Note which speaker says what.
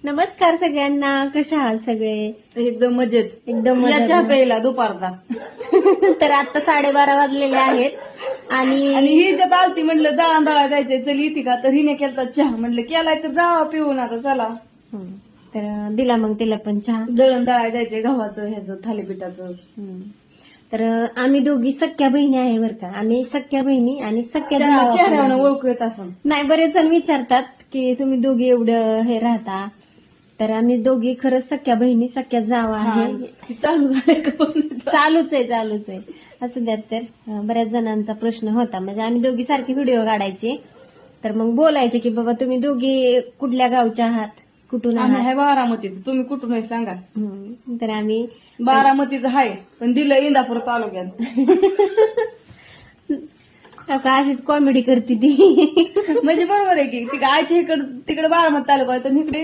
Speaker 1: नमस्कार सगळ्यांना, कशा आहात सगळे?
Speaker 2: एकदम मजेत.
Speaker 1: एकदम
Speaker 2: या
Speaker 1: मजेत
Speaker 2: चहा
Speaker 1: ना?
Speaker 2: प्यायला दुपारचा.
Speaker 1: तर आता 12:30 वाजलेले आहेत
Speaker 2: आणि
Speaker 1: आणि
Speaker 2: ही ज्यात आलती म्हणलं दळा जायचंय, चल येते का? तर हिने केलता चहा. म्हणलं केलाय तर जावा पिऊन आता चला.
Speaker 1: हं. तर दिला मग तिला पण चहा.
Speaker 2: दळण दळायला जायचंय गव्हाचं ह्याचं थालीपीठाचं.
Speaker 1: हं. तर आम्ही दोघी सख्या बहिणी आहे बरं का. आम्ही सख्या बहिणी आणि सख्या
Speaker 2: त्यांना
Speaker 1: जावा पण
Speaker 2: चेहऱ्यावर
Speaker 1: आहे.
Speaker 2: ओळखू येत असं.
Speaker 1: नाही, बरेच जण विचारतात की तुम्ही दोघी एवढं हे राहता. तर आम्ही दोघी खरंच सख्या बहिणी, सख्या जावा आहे.
Speaker 2: चालू झालंय का?
Speaker 1: चालूच आहे. असं द्यात तर बऱ्याच जणांचा प्रश्न होता. म्हणजे आम्ही दोघी सारखे व्हिडिओ काढायचे, तर मग बोलायचे की बाबा तुम्ही दोघी कुठल्या गावच्या आहात, कुठून
Speaker 2: आम्ही
Speaker 1: आहात.
Speaker 2: आहे बारामतीचं. तुम्ही कुठून आहे सांगा.
Speaker 1: तर आम्ही
Speaker 2: बारामतीचं आहे पण दिलं इंदापूर तालुक्यात.
Speaker 1: का अशीच कॉमेडी करते ती.
Speaker 2: म्हणजे बरोबर आहे की ती आईच्या इकडे तिकडे बारामती तालुका आहे तर इकडे